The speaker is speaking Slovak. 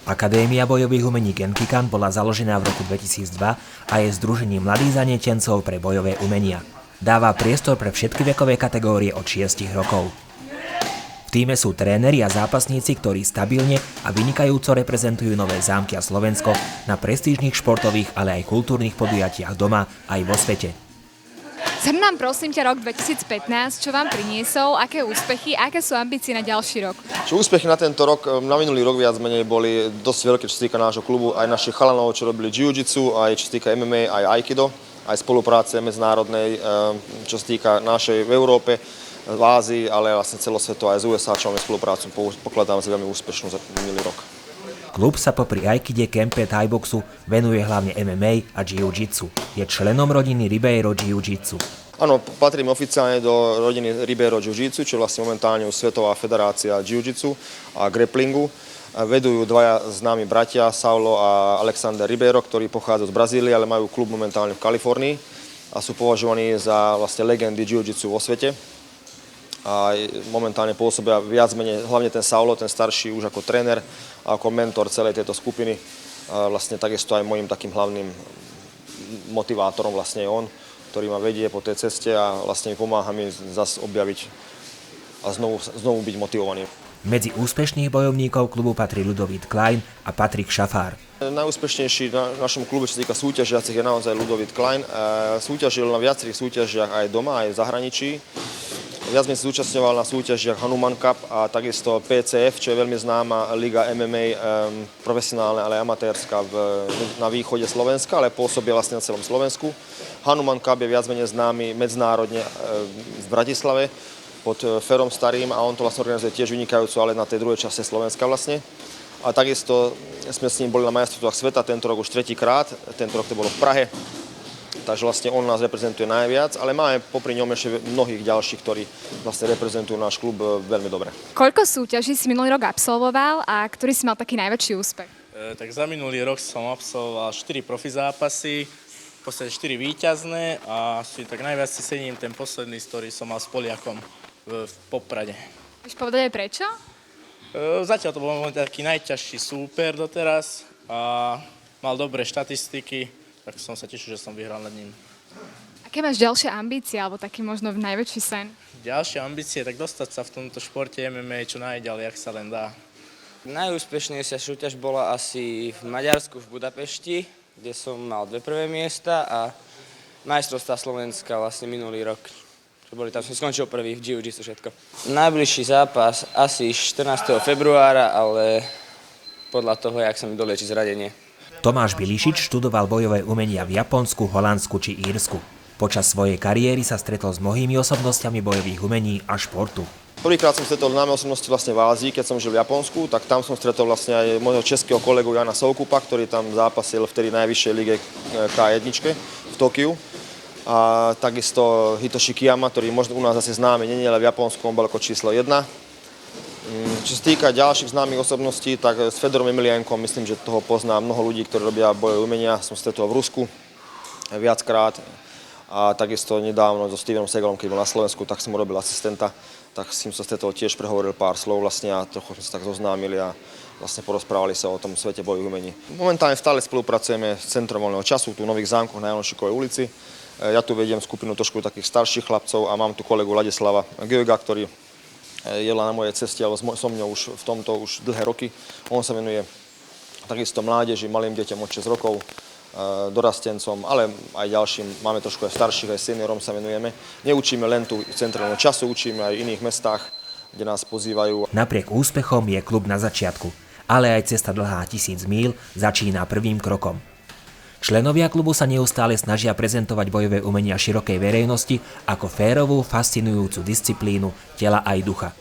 Akadémia bojových umení Genkikan bola založená v roku 2002 a je združením mladých zanietencov pre bojové umenia. Dáva priestor pre všetky vekové kategórie od 6 rokov. V tíme sú tréneri a zápasníci, ktorí stabilne a vynikajúco reprezentujú Nové Zámky a Slovensko na prestížnych športových, ale aj kultúrnych podujatiach doma aj vo svete. Zhrň nám prosím ťa rok 2015, čo vám priniesol, aké úspechy, aké sú ambície na ďalší rok? Čo úspechy na tento rok, na minulý rok viac menej boli dosť veľké, čo sa týka nášho klubu, aj našich chalanov, čo robili jiu-jitsu, aj čo sa týka MMA, aj aikido, aj spolupráce medzinárodnej, čo sa týka našej v Európe, v Ázii, ale vlastne celosvetovo aj z USA, čo máme spoluprácu, pokladám za veľmi úspešnú za minulý rok. Klub sa popri aikide, kempe, thaiboxu venuje hlavne MMA a jiu-jitsu. Je členom rodiny Ribeiro Jiu-Jitsu. Áno, patrím oficiálne do rodiny Ribeiro Jiu-Jitsu, čo je vlastne momentálne Svetová federácia jiu-jitsu a grapplingu. Vedujú dvaja známi bratia, Saulo a Alexander Ribeiro, ktorí pochádzajú z Brazílie, ale majú klub momentálne v Kalifornii a sú považovaní za vlastne legendy jiu-jitsu vo svete. A momentálne pôsobia viac menej, hlavne ten Saulo, ten starší, už ako tréner a ako mentor celej tejto skupiny. A vlastne takisto aj môjim takým hlavným motivátorom vlastne je on, ktorý ma vedie po tej ceste a vlastne mi pomáha mi zase objaviť a znovu byť motivovaný. Medzi úspešných bojovníkov klubu patrí Ludovít Klein a Patrik Šafár. Najúspešnejší na našom klube, čo sa týka súťažiacich, je naozaj Ludovít Klein. Súťažil na viacerých súťažiach aj doma, aj v zahraničí. Viac mi sa zúčastňoval na súťažiach Hanuman Cup a takisto PCF, čo je veľmi známa liga MMA, profesionálna, ale amatérska na východe Slovenska, ale pôsobí vlastne na celom Slovensku. Hanuman Cup je viac menej známy medzinárodne v Bratislave pod Ferom Starým a on to vlastne organizuje tiež vynikajúco, ale na tej druhej časti Slovenska vlastne. A takisto sme s ním boli na majstrovstvách sveta tento rok už tretíkrát, tento rok to bolo v Prahe. Takže vlastne on nás reprezentuje najviac, ale máme popri ňom ešte mnohých ďalších, ktorí vlastne reprezentujú náš klub veľmi dobre. Koľko súťaží si minulý rok absolvoval a ktorý si mal taký najväčší úspech? Tak za minulý rok som absolvoval 4 profi zápasy, v podstate 4 víťazné a asi tak najviac si cením ten posledný, ktorý som mal s Poliakom v Poprade. Vieš povedať aj prečo? Zatiaľ to bol môj taký najťažší súper doteraz a mal dobré štatistiky. Tak som sa tešil, že som vyhral nad ním. Aké máš ďalšie ambície, alebo taký možno najväčší sen? Ďalšie ambície, tak dostať sa v tomto športe MMA čo najďalej, ak sa len dá. Najúspešnejšia súťaž bola asi v Maďarsku, v Budapešti, kde som mal 2 prvé miesta a majstrovstvá Slovenska vlastne minulý rok. Tam som skončil prvý v jiu-jitsu všetko. Najbližší zápas asi 14. februára, ale podľa toho, jak sa mi dolieči zranenie. Tomáš Bilišič študoval bojové umenia v Japonsku, Holandsku či Írsku. Počas svojej kariéry sa stretol s mnohými osobnostiami bojových umení a športu. Prvýkrát som stretol známe osobnosti vlastne v Ázii, keď som žil v Japonsku, tak tam som stretol vlastne aj môjho českého kolegu Jana Soukupa, ktorý tam zápasil vtedy najvyššej lige K1 v Tokiu. A takisto Hitoshi Kiyama, ktorý možno u nás zase známy, nie ale v Japonsku, on bol ako číslo 1. Čo sa týka ďalších známych osobností, tak s Fedorom Emeliankom myslím, že toho poznám mnoho ľudí, ktorí robia bojové umenia. Som stretol v Rusku viackrát a takisto nedávno so Stevenom Segalom, keď bol na Slovensku, tak som robil asistenta. Tak s ním sa stretol, tiež prehovoril pár slov vlastne a trochu sme sa tak zoznámili a vlastne porozprávali sa o tom svete bojových umení. Momentálne stále spolupracujeme s Centrom voľného času tu v Nových Zámkoch na Janošikovej ulici. Ja tu vediem skupinu trošku takých starších chlapcov a mám tu kolegu Ladislava Göga, ktorý je na mojej ceste, ale so mnou už v tomto už dlhé roky. On sa venuje takisto mládeži, malým deťom od 6 rokov, dorastencom, ale aj ďalším. Máme trošku aj starších, aj seniorom sa venujeme. Neučíme len tu centrálneho času, učíme aj v iných mestách, kde nás pozývajú. Napriek úspechom je klub na začiatku, ale aj cesta dlhá 1000 míľ začína prvým krokom. Členovia klubu sa neustále snažia prezentovať bojové umenia širokej verejnosti ako férovú, fascinujúcu disciplínu tela aj ducha.